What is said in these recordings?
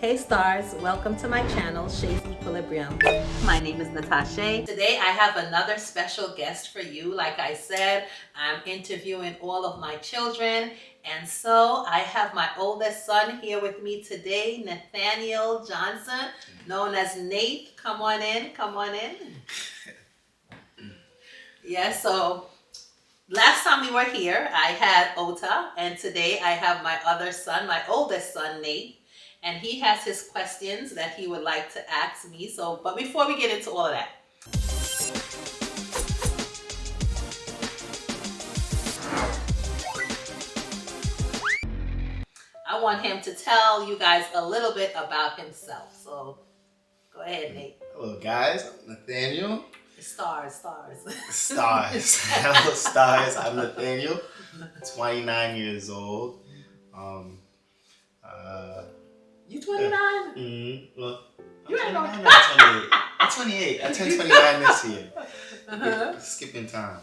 Hey stars, welcome to my channel, Shae.equilibrium. My name is Natasha. Today I have another special guest for you. Like I said, I'm interviewing all of my children. And so I have my oldest son here with me today, Nathaniel Johnson, known as Nate. Come on in, come on in. Yeah, so last time we were here, I had Ota, and today I have my other son, my oldest son, Nate. And he has his questions that he would like to ask me. So, but before we get into all of that, I want him to tell you guys a little bit about himself. So, go ahead, Nate. Hello, guys. I'm Nathaniel. Stars. Stars. Hello, stars. I'm Nathaniel. 29 years old. You 29? Well, You ain't no. I'm 28. I'm 28. I turned 29 this year. Skipping time.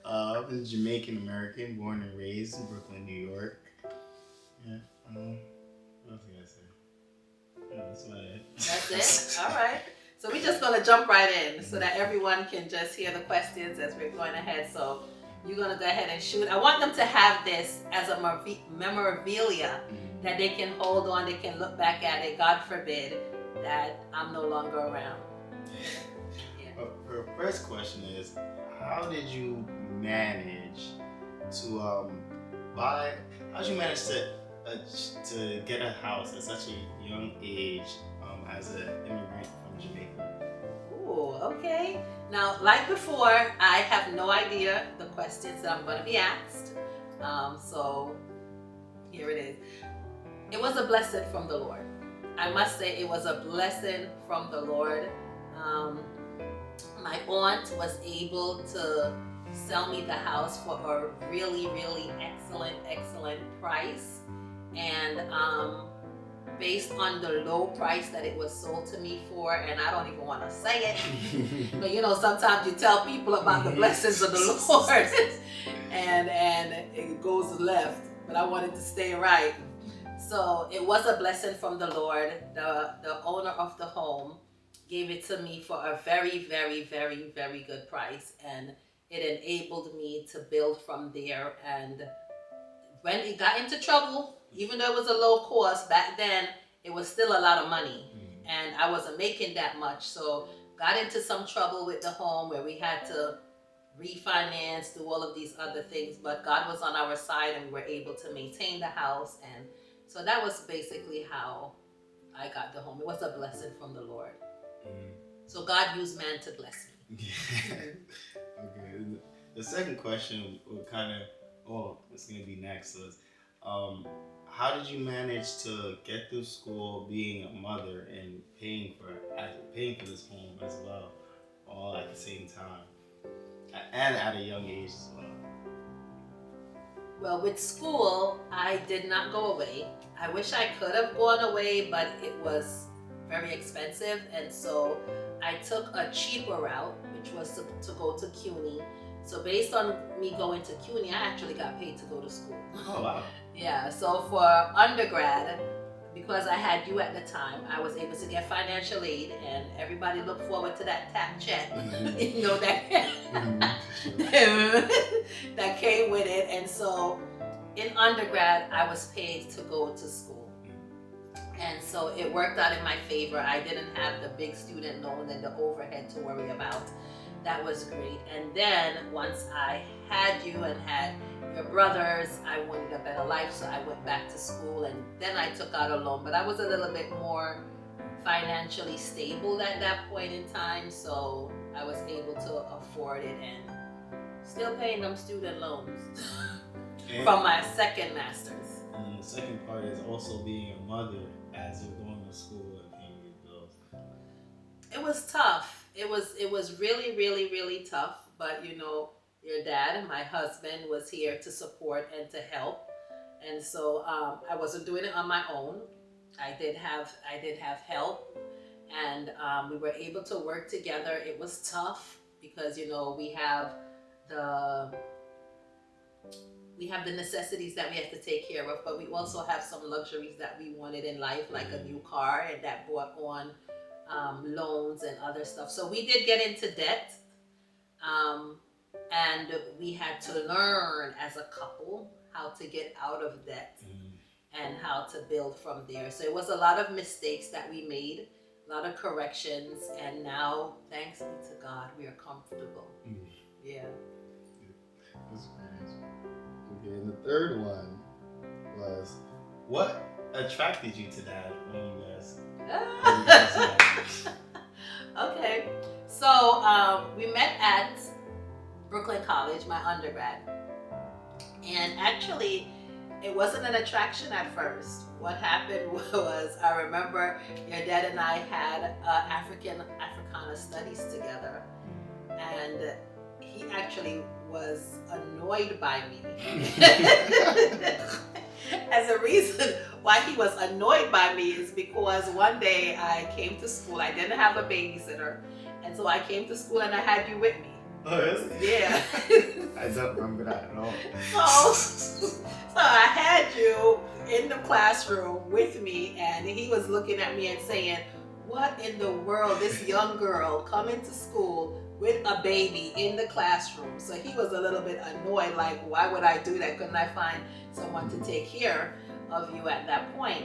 I'm a Jamaican American, born and raised in Brooklyn, New York. Yeah. What else can I say? Yeah, that's about it. That's it? All right. So we're just going to jump right in so that everyone can just hear the questions as we're going ahead. So you're going to go ahead and shoot. I want them to have this as a memorabilia that they can hold on, they can look back at it. God forbid that I'm no longer around. Yeah. Her first question is, how did you manage to to get a house at such a young age as an immigrant from Jamaica? Ooh, okay. Now, like before, I have no idea the questions that I'm going to be asked. So here it is. It was a blessing from the Lord. I must say it was a blessing from the Lord. My aunt was able to sell me the house for a really, really excellent price. And based on the low price that it was sold to me for, and I don't even want to say it, but you know, sometimes you tell people about the blessings of the Lord and it goes left, but I wanted to stay right. So it was a blessing from the Lord. The owner of the home gave it to me for a very good price, and it enabled me to build from there. And when it got into trouble, even though it was a low cost back then, it was still a lot of money, and I wasn't making that much. So got into some trouble with the home where we had to refinance, do all of these other things, but God was on our side and we were able to maintain the house. And so that was basically how I got the home. It was a blessing from the Lord. So God used man to bless me. Okay. The second question will it's going to be next. Is, how did you manage to get through school, being a mother, and paying for this home as well, all at the same time, and at a young age as well? Well, with school, I did not go away. I wish I could have gone away, but it was very expensive, and so I took a cheaper route, which was to go to CUNY. So based on me going to CUNY, I actually got paid to go to school. Oh, wow. Yeah, so for undergrad, because I had you at the time, I was able to get financial aid, and everybody looked forward to that tap check, you know, that came with it. And so in undergrad, I was paid to go to school. And so it worked out in my favor. I didn't have the big student loan and the overhead to worry about. That was great. And then once I had you and had your brothers, I wanted a better life, so I went back to school, and then I took out a loan. But I was a little bit more financially stable at that point in time, so I was able to afford it and still paying them student loans from my second master's. And the second part is also being a mother as you're going to school and paying your bills. It was tough. It was really tough, but you know, your dad, my husband, was here to support and to help. And so I wasn't doing it on my own. I did have help, and we were able to work together. It was tough because, you know, we have the we have the necessities that we have to take care of, but we also have some luxuries that we wanted in life, like a new car, and that brought on loans and other stuff. So we did get into debt, and we had to learn as a couple how to get out of debt and how to build from there. So it was a lot of mistakes that we made, a lot of corrections, and now, thanks be to God, we are comfortable. Yeah. That's great. Okay, and the third one was, what attracted you to that when you guys met? Okay, so we met at Brooklyn College, my undergrad, and actually it wasn't an attraction at first. What happened was, I remember your dad and I had Africana studies together, and he actually was annoyed by me. As a reason why he was annoyed by me is because one day I came to school, I didn't have a babysitter, and so I came to school and I had you with me. Oh, really? Yeah. I don't remember that at all. So I had you in the classroom with me, and he was looking at me and saying, what in the world, this young girl coming to school with a baby in the classroom? So he was a little bit annoyed, like, why would I do that? Couldn't I find someone to take care of you at that point?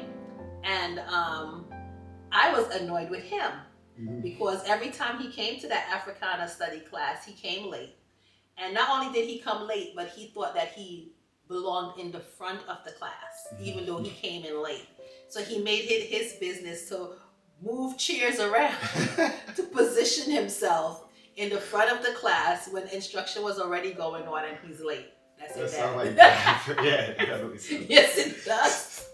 And I was annoyed with him because every time he came to that Africana study class, he came late. And not only did he come late, but he thought that he belonged in the front of the class, even though he came in late. So he made it his business to move chairs around to position himself in the front of the class when instruction was already going on and he's late. That sounds like that. Yeah, definitely. Yes, it does.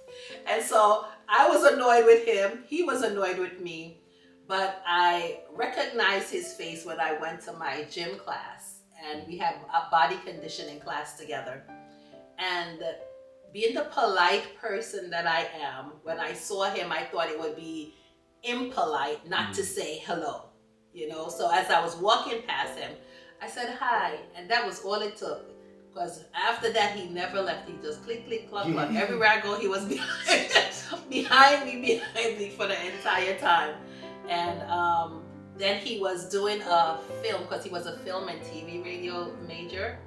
And so I was annoyed with him. He was annoyed with me. But I recognized his face when I went to my gym class, and we had a body conditioning class together. And being the polite person that I am, when I saw him, I thought it would be impolite not to say hello, you know. So as I was walking past him, I said hi, and that was all it took. Because after that, he never left. He just click, click, cluck, cluck. Everywhere I go, he was behind me for the entire time. And then he was doing a film, because he was a film and TV radio major,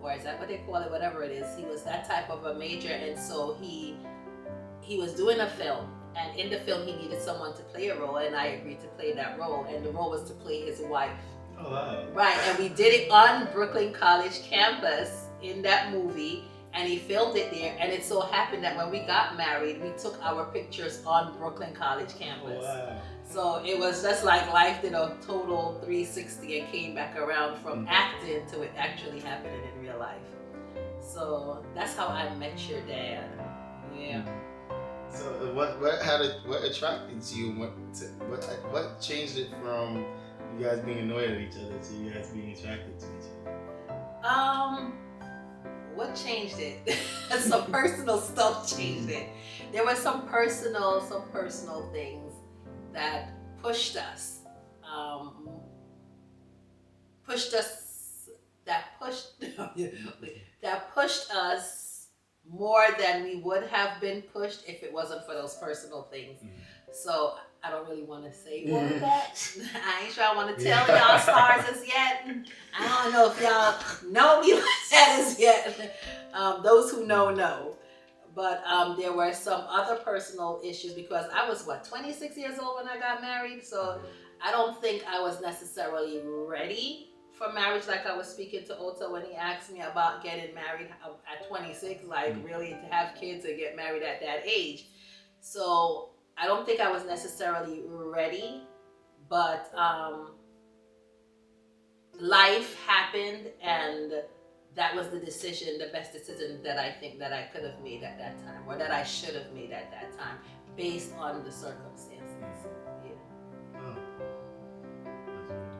or is that what they call it? Whatever it is, he was that type of a major, and so he was doing a film. And in the film, he needed someone to play a role, and I agreed to play that role. And the role was to play his wife. Oh, wow. Right, and we did it on Brooklyn College campus in that movie, and he filmed it there. And it so happened that when we got married, we took our pictures on Brooklyn College campus. Oh, wow. So it was just like life did a total 360 and came back around from acting to it actually happening in real life. So that's how I met your dad. Yeah. So what attracted you? What changed it from you guys being annoyed at each other to you guys being attracted to each other? What changed it? Some personal stuff changed it. There were some personal things that pushed us more than we would have been pushed if it wasn't for those personal things. So I don't really want to say all of that. I ain't sure I want to tell y'all stars as yet. I don't know if y'all know me like that as yet. Those who know. But there were some other personal issues because I was, 26 years old when I got married. So I don't think I was necessarily ready for marriage, like I was speaking to Ota when he asked me about getting married at 26, like really to have kids and get married at that age. So I don't think I was necessarily ready, but life happened, and that was the best decision that I think that I could have made at that time, or that I should have made at that time, based on the circumstances. Yeah. Oh.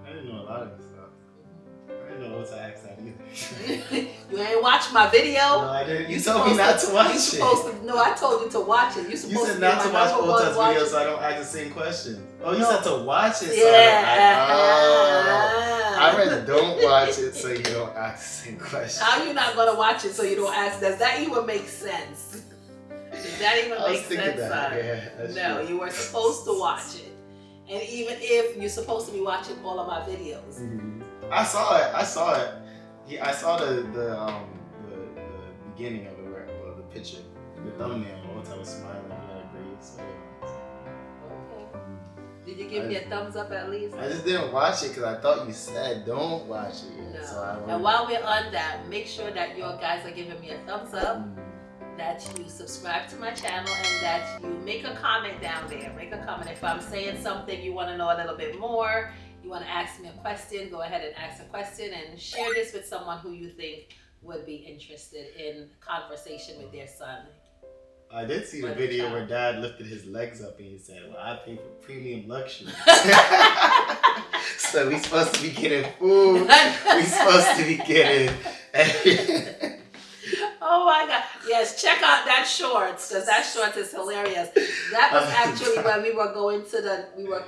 I didn't know a lot of this stuff. I didn't didn't know what to ask that either. You ain't watch my video? No, I didn't. You told me not to watch it. No, I told you to watch it. You said not to watch Ota's videos so I don't ask the same questions. Oh, you said to watch it so I read don't watch it so you don't ask the same questions. How you not gonna watch it so you don't ask? Does that even make sense? Does that even make sense? That. No, true. you were supposed to watch it. And even if you're supposed to be watching all of my videos. Mm-hmm. I saw it. I saw the beginning of it, well, the picture, the thumbnail. Ota was smiling. He had a great smile. Okay. Did you give me a thumbs up at least? I just didn't watch it because I thought you said don't watch it. No. So and while we're on that, make sure that you guys are giving me a thumbs up. That you subscribe to my channel and that you make a comment down there. Make a comment. If I'm saying something you want to know a little bit more, you want to ask me a question, go ahead and ask a question and share this with someone who you think would be interested in conversation with their son. I did see the video where Dad lifted his legs up and he said, well, I pay for premium luxury. So we supposed to be getting food. We supposed to be getting everything. Oh my God. Yes, check out that shorts because that shorts is hilarious. That was actually when we were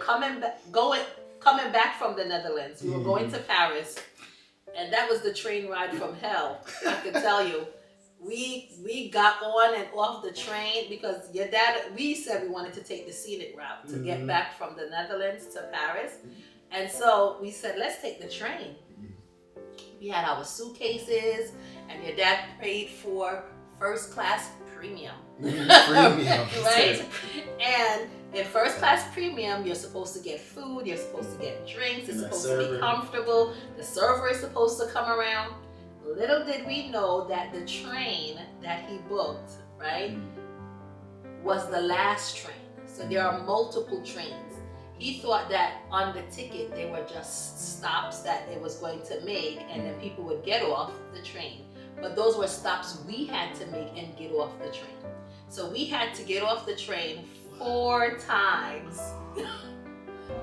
coming back from the Netherlands. We were going to Paris and that was the train ride from hell. I can tell you. We got on and off the train because your dad, we said we wanted to take the scenic route to get back from the Netherlands to Paris. And so we said, let's take the train. We had our suitcases and your dad paid for first class premium. Right? And in first class premium, you're supposed to get food, you're supposed to get drinks, it's supposed to be comfortable, the server is supposed to come around. Little did we know that the train that he booked, right, was the last train. So there are multiple trains. He thought that on the ticket they were just stops that it was going to make and then people would get off the train. But those were stops we had to make and get off the train. So we had to get off the train 4 times.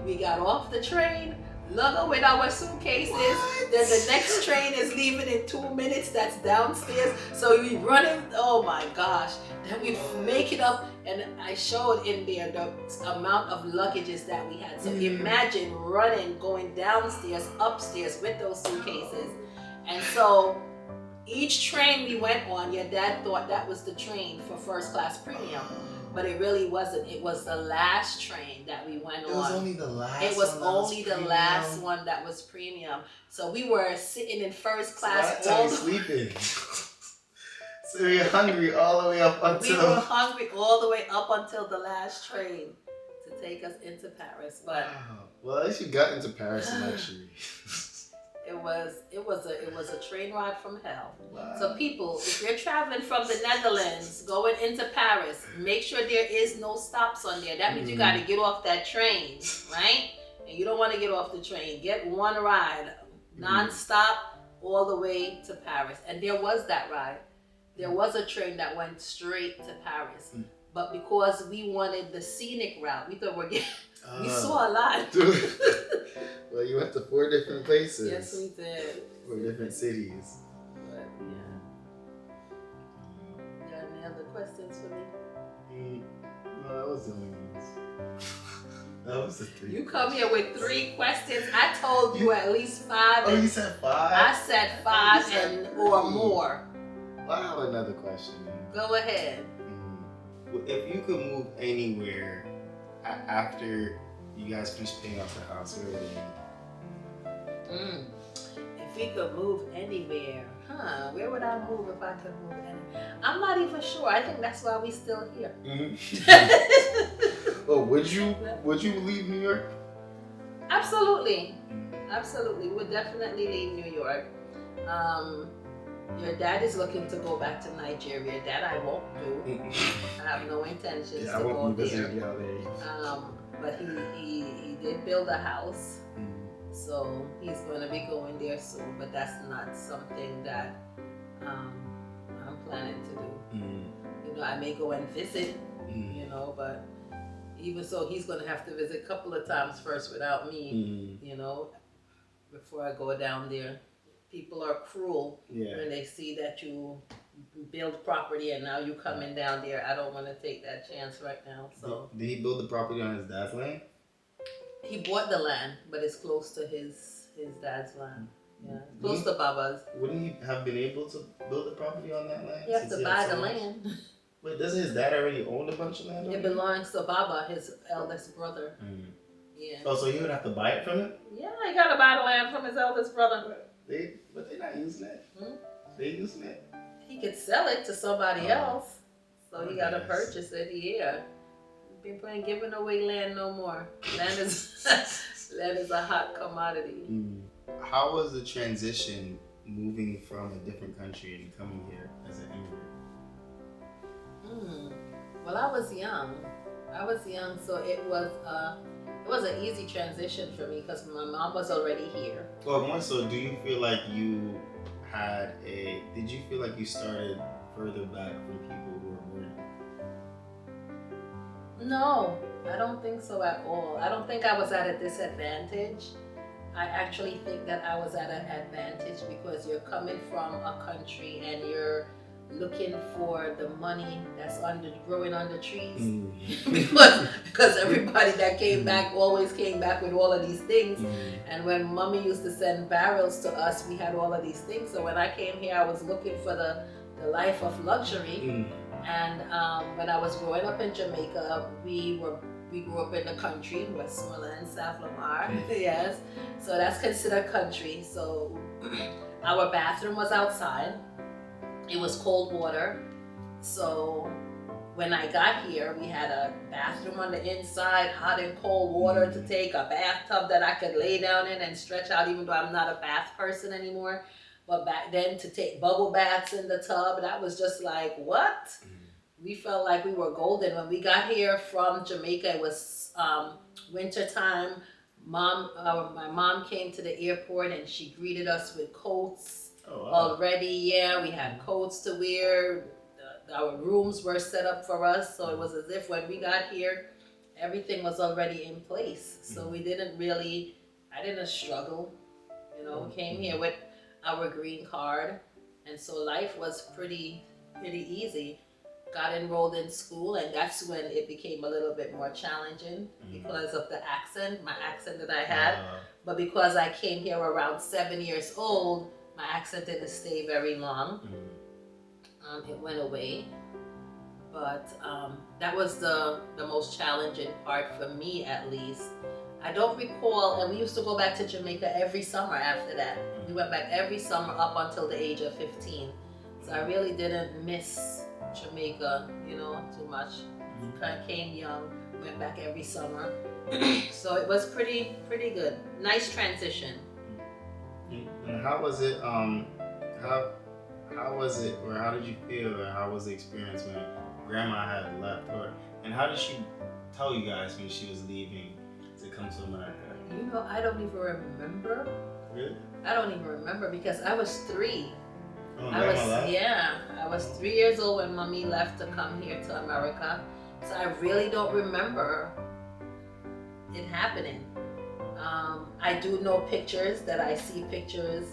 We got off the train, lug with our suitcases. Then the next train is leaving in 2 minutes. That's downstairs. So we running. Oh my gosh. Then we make it up, and I showed in there the amount of luggages that we had. So imagine running, going downstairs, upstairs with those suitcases. And so each train we went on, your dad thought that was the train for first class premium. But it really wasn't. It was the last train that we went on. It was only the last It was only the last one that was premium. So we were sitting in first class. So that time sleeping. So we were hungry all the way up until... We were hungry all the way up until the last train to take us into Paris. But well, at least you got into Paris in luxury. It was a train ride from hell. Wow. So people, if you're traveling from the Netherlands going into Paris, make sure there is no stops on there. That means you got to get off that train, right? And you don't want to get off the train. Get one ride, non-stop, all the way to Paris. And there was that ride. There was a train that went straight to Paris. But because we wanted the scenic route, we thought we saw a lot. Well, you went to 4 different places. Yes, we did. 4 different cities. But yeah. You got any other questions for me? No, that was the only ones. That was the 3. You come here with 3 questions. I told you at least 5. Oh, you said 5? I said 5 or more. Well, I have another question. Go ahead. If you could move anywhere after you guys finish paying off the house, where would it be? If we could move anywhere, where would I move if I could move anywhere? I'm not even sure. I think that's why we still here. Oh, would you leave New York? Absolutely. Absolutely. We'd definitely leave New York. Your dad is looking to go back to Nigeria. That I won't do. I have no intentions to go there. But he did build a house. So he's going to be going there soon, but that's not something that I'm planning to do. You know, I may go and visit, you know, but even so, he's going to have to visit a couple of times first without me, you know, before I go down there. people are cruel Yeah. when they see that you build property and now you coming down there. I don't want to take that chance right now. So Did he build the property on his dad's land? he bought the land, but it's close to his dad's land. Yeah, close Wouldn't, to Baba's. wouldn't he have been able to build the property on that land? He has since to he had buy so the much? land. Wait, doesn't his dad already own a bunch of land? It belongs to Baba, his eldest brother. Yeah. Oh, so he would have to buy it from him? Yeah, he gotta buy the land from his eldest brother. But they're not using it. They using it. He could sell it to somebody else, so he gotta Yes. purchase it. Yeah. Been playing giving away land no more. Land is land is a hot commodity. How was the transition moving from a different country and coming here as an immigrant? Well, I was young, so it was an easy transition for me because my mom was already here. Well, more so, do you feel like you did you feel like you started further back from people who were born? No, I don't think so at all. I don't think I was at a disadvantage. I actually think that I was at an advantage because you're coming from a country and you're looking for the money that's growing on the trees. because everybody that came back always came back with all of these things. And when mommy used to send barrels to us, we had all of these things. So when I came here, I was looking for the life of luxury. And when I was growing up in Jamaica, we grew up in the country, Westmoreland, South Lamar. Yes, so that's considered country. So our bathroom was outside. It was cold water. So when I got here, we had a bathroom on the inside, hot and cold water to take, a bathtub that I could lay down in and stretch out, even though I'm not a bath person anymore. But back then, to take bubble baths in the tub, that was just like, what? We felt like we were golden. When we got here from Jamaica, it was winter time. My mom came to the airport and she greeted us with coats. Oh, wow. Already. Yeah, we had coats to wear. Our rooms were set up for us, so it was as if when we got here, everything was already in place. So I didn't struggle. We came here with our green card, and so life was pretty easy. Got enrolled in school, and that's when it became a little bit more challenging because of the accent, my accent that I had. But because I came here around 7 years old, my accent didn't stay very long. It went away. But that was the most challenging part for me, at least. I don't recall, and we used to go back to Jamaica every summer after that. We went back every summer up until the age of 15. So I really didn't miss Jamaica, too much. Kind of came young, went back every summer. So it was pretty good. Nice transition. And how was it? How was it, or how did you feel, or how was the experience when Grandma had left, and how did she tell you guys when she was leaving to come to America? I don't even remember. Really? I don't even remember because I was 3. Oh, I was 3 years old when Mommy left to come here to America. So I really don't remember it happening. I do know pictures that I see pictures,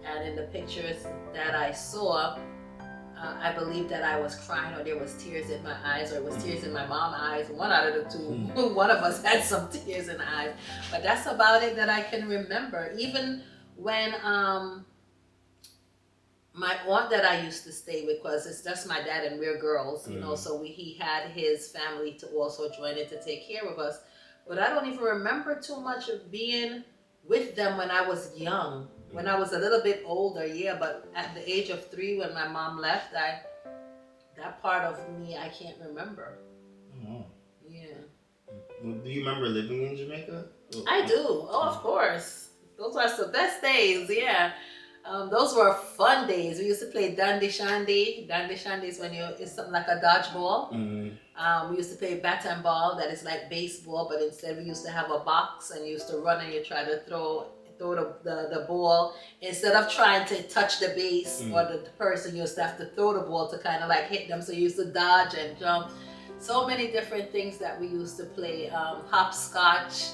and in the pictures that I saw, I believe that I was crying, or there was tears in my eyes, or it was tears in my mom's eyes. One out of the two. One of us had some tears in the eyes. But that's about it that I can remember. Even when my aunt that I used to stay with, because it's just my dad and we're girls, so he had his family to also join in to take care of us. But I don't even remember too much of being with them when I was young. When I was a little bit older, yeah, but at the age of 3 when my mom left, that part of me I can't remember. Oh. Yeah. Do you remember living in Jamaica? I do. Oh, of course. Those were the best days, yeah. Those were fun days. We used to play Dandy Shandy. Dandy Shandy is when it's something like a dodgeball. We used to play bat and ball, that is like baseball, but instead we used to have a box and you used to run and you try to throw the ball. Instead of trying to touch the base or the person, you used to have to throw the ball to kind of like hit them. So you used to dodge and jump. So many different things that we used to play. Hopscotch.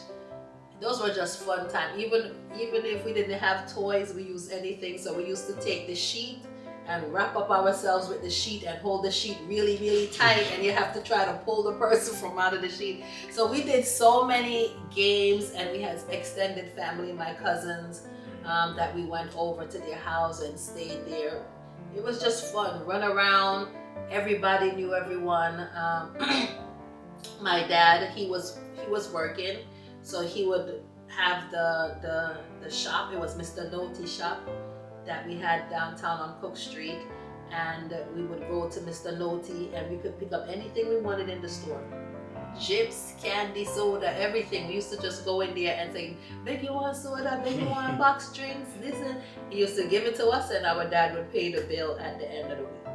those were just fun time. Even if we didn't have toys, we used anything. So we used to take the sheet and wrap up ourselves with the sheet and hold the sheet really, really tight, and you have to try to pull the person from out of the sheet. So we did so many games, and we had extended family, my cousins, that we went over to their house and stayed there. It was just fun, run around. Everybody knew everyone. My dad, he was working, so he would have the shop. It was Mr. Noty shop that we had downtown on Cook Street, and we would go to Mr. Noty and we could pick up anything we wanted in the store. Chips, candy, soda, everything. We used to just go in there and say, "Beg you want soda, beg you want box drinks, this," and he used to give it to us, and our dad would pay the bill at the end of the week.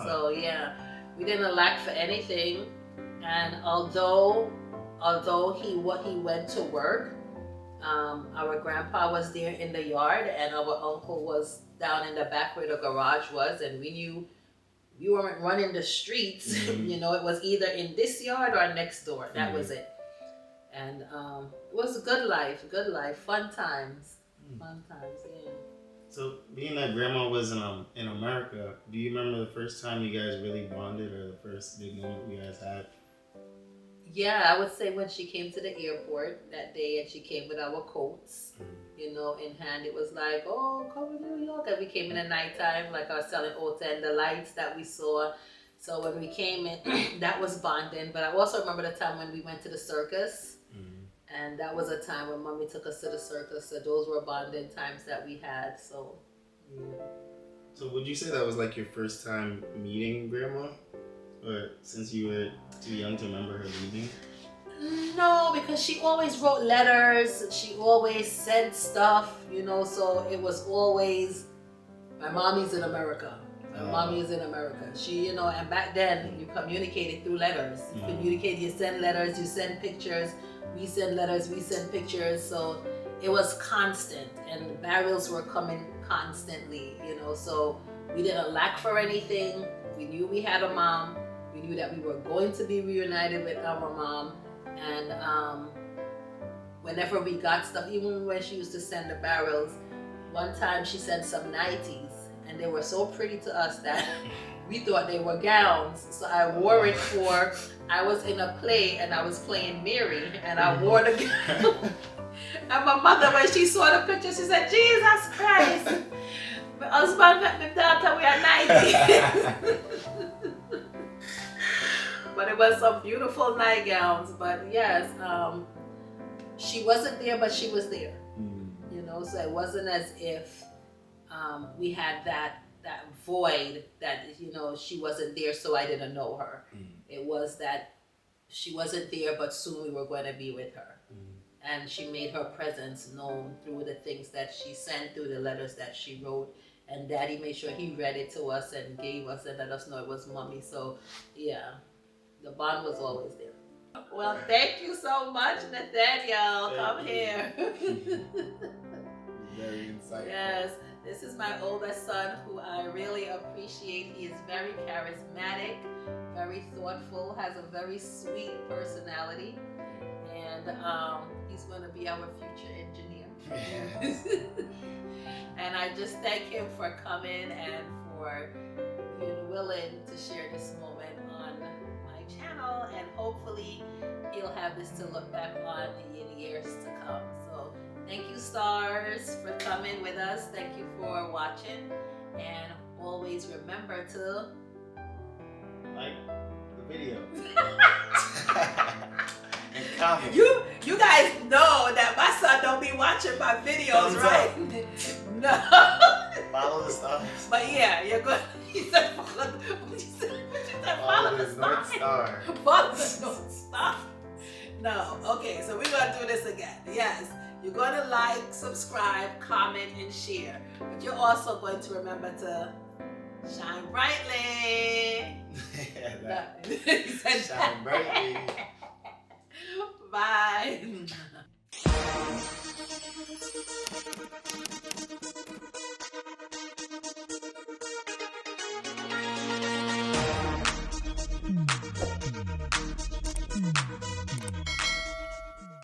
So yeah, we didn't lack for anything. And although he went to work, our grandpa was there in the yard, and our uncle was down in the back where the garage was, and we knew we weren't running the streets. Mm-hmm. You know, it was either in this yard or next door. That was it. And it was a good life, fun times, yeah. So being that grandma was in America, do you remember the first time you guys really bonded, or the first big moment you guys had? Yeah, I would say when she came to the airport that day, and she came with our coats, you know, in hand. It was like, "Oh, come to New York." And we came in the nighttime, like I was telling Ota, and the lights that we saw. So when we came in, that was bonding. But I also remember the time when we went to the circus. And that was a time when Mommy took us to the circus. So those were bonding times that we had. So, yeah. So would you say that was like your first time meeting grandma? Or since you were too young to remember her leaving? No, because she always wrote letters. She always sent stuff, you know. So it was always, my mommy's in America. My mommy is in America. She, you know, and back then you communicated through letters. You send letters, you send pictures. We send letters, we send pictures. So it was constant, and barrels were coming constantly, you know. So we didn't lack for anything. We knew we had a mom. We knew that we were going to be reunited with our mom. And whenever we got stuff, even when she used to send the barrels, one time she sent some 90s, and they were so pretty to us that we thought they were gowns. So I wore it I was in a play and I was playing Mary, and I wore the gown. And my mother, when she saw the picture, she said, "Jesus Christ, my husband met me down till we are 90. But it was some beautiful nightgowns. But yes, she wasn't there, but she was there. You know, so it wasn't as if we had that void that, you know, she wasn't there, so I didn't know her. It was that she wasn't there, but soon we were going to be with her. And she made her presence known through the things that she sent, through the letters that she wrote. And Daddy made sure he read it to us and gave us and let us know it was Mommy. So yeah, the bond was always there. Well, thank you so much, Nathaniel. Come here. Very insightful. Yes, this is my oldest son, who I really appreciate. He is very charismatic, very thoughtful, has a very sweet personality, and he's going to be our future engineer. And I just thank him for coming and for being willing to share this moment on my channel, and hopefully he'll have this to look back on in years to come. So thank you, stars, for coming with us. Thank you for watching, and always remember to like the video. And comment. You guys know that my son don't be watching my videos, right? No. Follow the stars. But yeah, you're good. He said, follow the North Star. Follow the North Star. No. Okay, so we're going to do this again. Yes. You're going to like, subscribe, comment, and share. But you're also going to remember to shine brightly. Shine brightly.